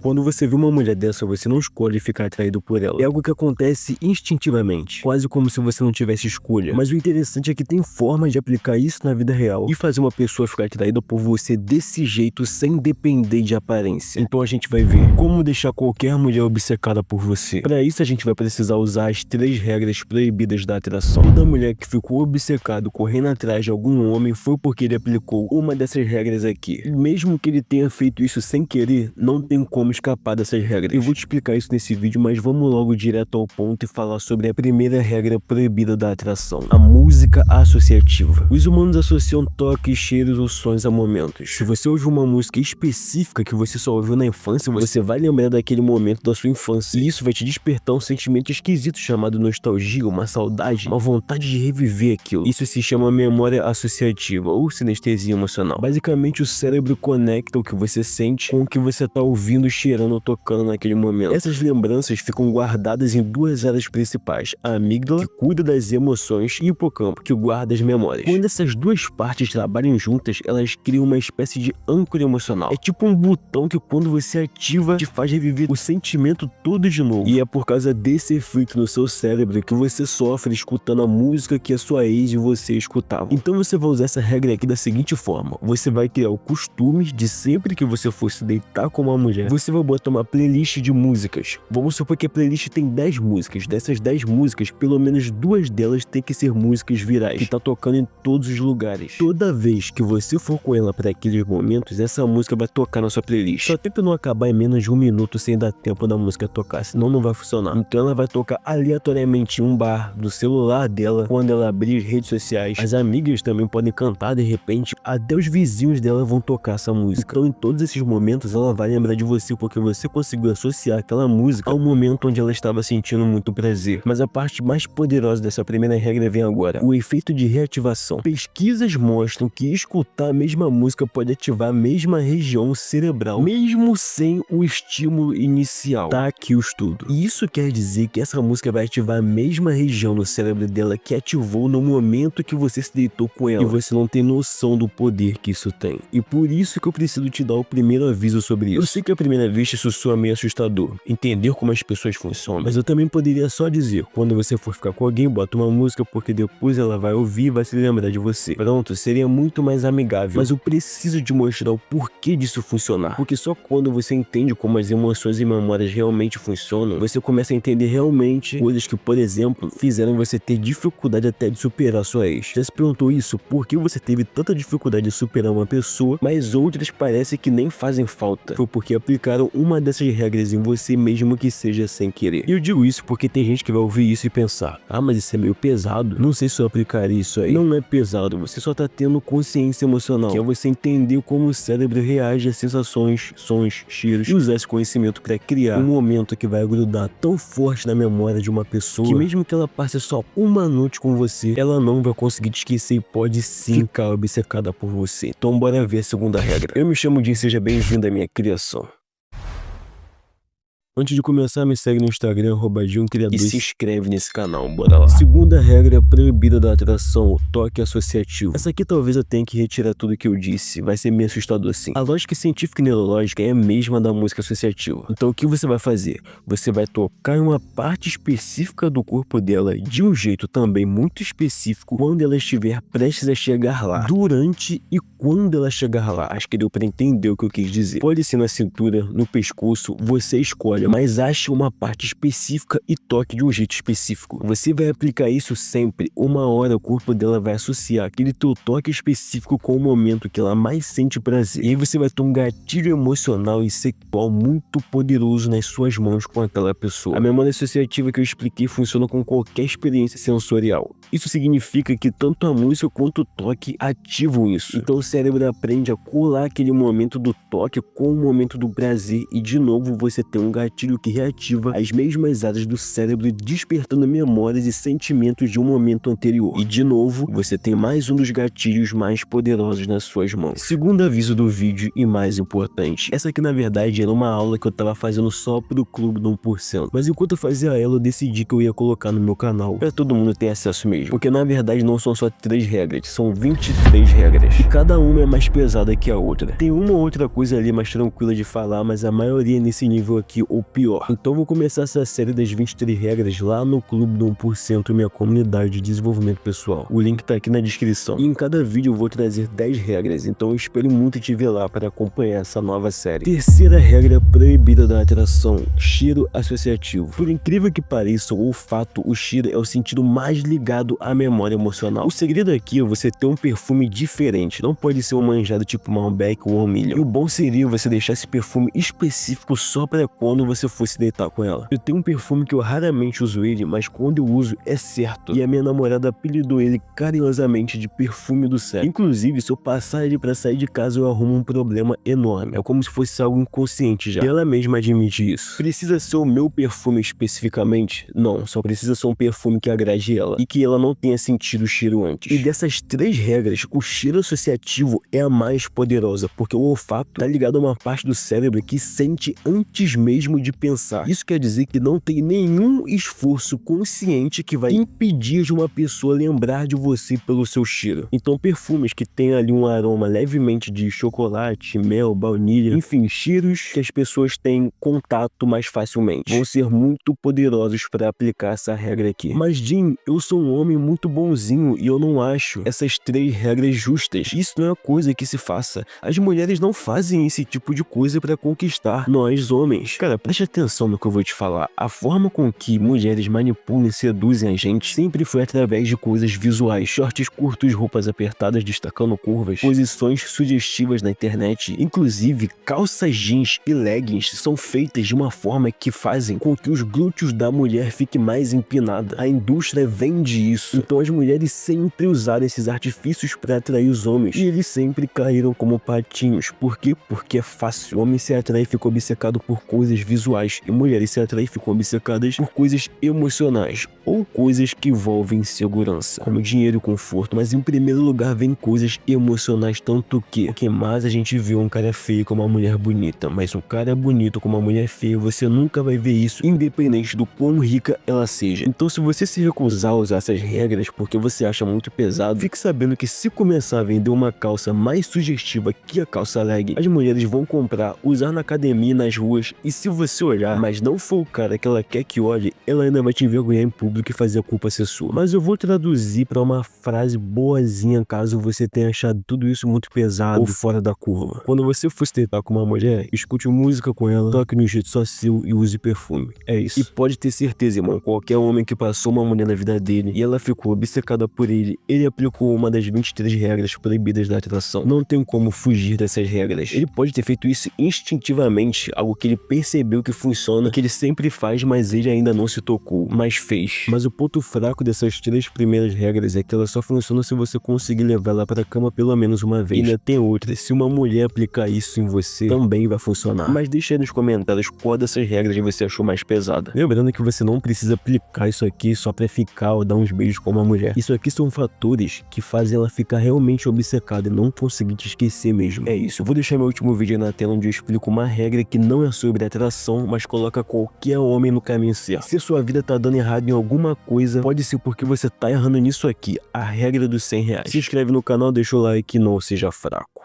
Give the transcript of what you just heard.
Quando você vê uma mulher dessa, você não escolhe ficar atraído por ela. É algo que acontece instintivamente, quase como se você não tivesse escolha. Mas o interessante é que tem formas de aplicar isso na vida real e fazer uma pessoa ficar atraída por você desse jeito sem depender de aparência. Então a gente vai ver como deixar qualquer mulher obcecada por você. Para isso a gente vai precisar usar as 3 regras proibidas da atração. Toda mulher que ficou obcecado correndo atrás de algum homem foi porque ele aplicou uma dessas regras aqui. E mesmo que ele tenha feito isso sem querer, não tem como escapar dessas regras. Eu vou te explicar isso nesse vídeo, mas vamos logo direto ao ponto e falar sobre a primeira regra proibida da atração: a música associativa. Os humanos associam toques, cheiros ou sons a momentos. Se você ouve uma música específica que você só ouviu na infância, você vai lembrar daquele momento da sua infância. E isso vai te despertar um sentimento esquisito chamado nostalgia, uma saudade, uma vontade de reviver aquilo. Isso se chama memória associativa ou sinestesia emocional. Basicamente, o cérebro conecta o que você sente com o que você tá ouvindo, cheirando ou tocando naquele momento. Essas lembranças ficam guardadas em 2 áreas principais: a amígdala, que cuida das emoções, e o hipocampo, que guarda as memórias. Quando essas 2 partes trabalham juntas, elas criam uma espécie de âncora emocional. É tipo um botão que quando você ativa, te faz reviver o sentimento todo de novo. E é por causa desse efeito no seu cérebro que você sofre escutando a música que a sua ex e você escutavam. Então você vai usar essa regra aqui da seguinte forma: você vai criar o costume de sempre que você for se deitar com uma mulher, você vai botar uma playlist de músicas. Vamos supor que a playlist tem 10 músicas. Dessas 10 músicas, pelo menos 2 delas tem que ser músicas virais, que tá tocando em todos os lugares. Toda vez que você for com ela para aqueles momentos, essa música vai tocar na sua playlist. Só tenta não acabar em menos de 1 minuto sem dar tempo da música tocar, senão não vai funcionar. Então ela vai tocar aleatoriamente em um bar, do celular dela, quando ela abrir redes sociais. As amigas também podem cantar de repente, até os vizinhos dela vão tocar essa música. Então em todos esses momentos ela vai lembrar de você, porque você conseguiu associar aquela música ao momento onde ela estava sentindo muito prazer. Mas a parte mais poderosa dessa primeira regra vem agora: o efeito de reativação. Pesquisas mostram que escutar a mesma música pode ativar a mesma região cerebral, mesmo sem o estímulo inicial. Tá aqui o estudo. E isso quer dizer que essa música vai ativar a mesma região no cérebro dela que ativou no momento que você se deitou com ela. E você não tem noção do poder que isso tem. E por isso que eu preciso te dar o primeiro aviso sobre isso. Eu sei que à primeira vista isso soa meio assustador, entender como as pessoas funcionam, mas eu também poderia só dizer: quando você for ficar com alguém, bota uma música, porque depois ela vai ouvir e vai se lembrar de você. Pronto, seria muito mais amigável. Mas eu preciso te mostrar o porquê disso funcionar, porque só quando você entende como as emoções e memórias realmente funcionam, você começa a entender realmente coisas que, por exemplo, fizeram você ter dificuldade até de superar sua ex. Já se perguntou isso? Por que você teve tanta dificuldade de superar uma pessoa, mas outras parece que nem fazem falta? Foi porque aplicaram uma dessas regras em você, mesmo que seja sem querer. E eu digo isso porque tem gente que vai ouvir isso e pensar: ah, mas isso é meio pesado, não sei se eu aplicaria isso aí. Não é pesado, você só tá tendo consciência emocional, que é você entender como o cérebro reage a sensações, sons, cheiros, e usar esse conhecimento para criar um momento que vai grudar tão forte na memória de uma pessoa que mesmo que ela passe só 1 noite com você, ela não vai conseguir te esquecer e pode sim ficar obcecada por você. Então bora ver a segunda regra. Eu me chamo Jim, seja bem-vindo à minha criação. Antes de começar, me segue no Instagram, @JimCriador, e se inscreve nesse canal, bora lá. Segunda regra proibida da atração: o toque associativo. Essa aqui talvez eu tenha que retirar tudo que eu disse, vai ser meio assustador assim. A lógica científica e neurológica é a mesma da música associativa. Então o que você vai fazer? Você vai tocar em uma parte específica do corpo dela, de um jeito também muito específico, quando ela estiver prestes a chegar lá, durante e quando ela chegar lá. Acho que deu pra entender o que eu quis dizer. Pode ser na cintura, no pescoço, você escolhe, mas ache uma parte específica e toque de um jeito específico. Você vai aplicar isso sempre. Uma hora o corpo dela vai associar aquele teu toque específico com o momento que ela mais sente prazer. E aí você vai ter um gatilho emocional e sexual muito poderoso nas suas mãos com aquela pessoa. A memória associativa que eu expliquei funciona com qualquer experiência sensorial. Isso significa que tanto a música quanto o toque ativam isso. Então o cérebro aprende a colar aquele momento do toque com o momento do prazer, e de novo você tem um gatilho que reativa as mesmas áreas do cérebro, despertando memórias e sentimentos de um momento anterior. E de novo, você tem mais um dos gatilhos mais poderosos nas suas mãos. Segundo aviso do vídeo e mais importante, essa aqui na verdade era uma aula que eu tava fazendo só pro clube do 1%. Mas enquanto eu fazia ela, eu decidi que eu ia colocar no meu canal pra todo mundo ter acesso mesmo. Porque na verdade não são só 3 regras, são 23 regras. E cada uma é mais pesada que a outra. Tem uma ou outra coisa ali mais tranquila de falar, mas a maioria é nesse nível aqui ou pior. Então vou começar essa série das 23 regras lá no Clube do 1%, minha comunidade de desenvolvimento pessoal. O link tá aqui na descrição. E em cada vídeo eu vou trazer 10 regras, então eu espero muito te ver lá para acompanhar essa nova série. Terceira regra proibida da atração: cheiro associativo. Por incrível que pareça, o olfato, o cheiro é o sentido mais ligado à memória emocional. O segredo aqui é você ter um perfume diferente, não pode ser um manjado tipo Malbec ou One Million. E o bom seria você deixar esse perfume específico só para quando você for se deitar com ela. Eu tenho um perfume que eu raramente uso ele, mas quando eu uso é certo. E a minha namorada apelidou ele carinhosamente de perfume do sexo. Inclusive, se eu passar ele para sair de casa, eu arrumo um problema enorme. É como se fosse algo inconsciente já. E ela mesma admite isso. Precisa ser o meu perfume especificamente? Não, só precisa ser um perfume que agrade ela e que ela não tenha sentido o cheiro antes. E dessas 3 regras, o cheiro associativo é a mais poderosa, porque o olfato tá ligado a uma parte do cérebro que sente antes mesmo de pensar. Isso quer dizer que não tem nenhum esforço consciente que vai impedir de uma pessoa lembrar de você pelo seu cheiro. Então perfumes que tem ali um aroma levemente de chocolate, mel, baunilha, enfim, cheiros que as pessoas têm contato mais facilmente, vão ser muito poderosos para aplicar essa regra aqui. Mas Jim, eu sou um homem muito bonzinho e eu não acho essas 3 regras justas. Isso não é coisa que se faça. As mulheres não fazem esse tipo de coisa para conquistar nós homens. Cara, preste atenção no que eu vou te falar. A forma com que mulheres manipulam e seduzem a gente sempre foi através de coisas visuais. Shorts curtos, roupas apertadas destacando curvas, posições sugestivas na internet. Inclusive, calças jeans e leggings são feitas de uma forma que fazem com que os glúteos da mulher fiquem mais empinada. A indústria vende isso. Então as mulheres sempre usaram esses artifícios para atrair os homens. E eles sempre caíram como patinhos. Por quê? Porque é fácil. O homem se atrai e fica obcecado por coisas visuais. E mulheres se atraem e ficam obcecadas por coisas emocionais. Ou coisas que envolvem segurança, como dinheiro e conforto. Mas em primeiro lugar vem coisas emocionais, tanto que o que mais a gente vê um cara feio com uma mulher bonita. Mas um cara bonito com uma mulher feia, você nunca vai ver isso, independente do quão rica ela seja. Então se você se recusar a usar essas regras porque você acha muito pesado, fique sabendo que se começar a vender uma calça mais sugestiva que a calça leg, as mulheres vão comprar, usar na academia e nas ruas, e se você olhar, mas não for o cara que ela quer que olhe, ela ainda vai te envergonhar em público e fazer a culpa ser sua. Mas eu vou traduzir para uma frase boazinha caso você tenha achado tudo isso muito pesado ou fora da curva. Quando você for se deitar com uma mulher, escute música com ela, toque no jeito só seu e use perfume. É isso. E pode ter certeza, irmão, qualquer homem que passou uma mulher na vida dele e ela ficou obcecada por ele aplicou uma das 23 regras proibidas da atração. Não tem como fugir dessas regras. Ele pode ter feito isso instintivamente, algo que ele percebeu que funciona, que ele sempre faz, mas ele ainda não se tocou, mas fez. Mas o ponto fraco dessas 3 primeiras regras é que ela só funciona se você conseguir levar ela pra cama pelo menos uma vez. E ainda tem outra, se uma mulher aplicar isso em você, também vai funcionar. Mas deixa aí nos comentários qual dessas regras você achou mais pesada. Lembrando que você não precisa aplicar isso aqui só pra ficar ou dar uns beijos com uma mulher. Isso aqui são fatores que fazem ela ficar realmente obcecada e não conseguir te esquecer mesmo. É isso, eu vou deixar meu último vídeo aí na tela onde eu explico uma regra que não é sobre atração, mas coloca qualquer homem no caminho certo. Se sua vida tá dando errado em alguma coisa, pode ser porque você tá errando nisso aqui, a regra dos R$100. Se inscreve no canal, deixa o like e não seja fraco.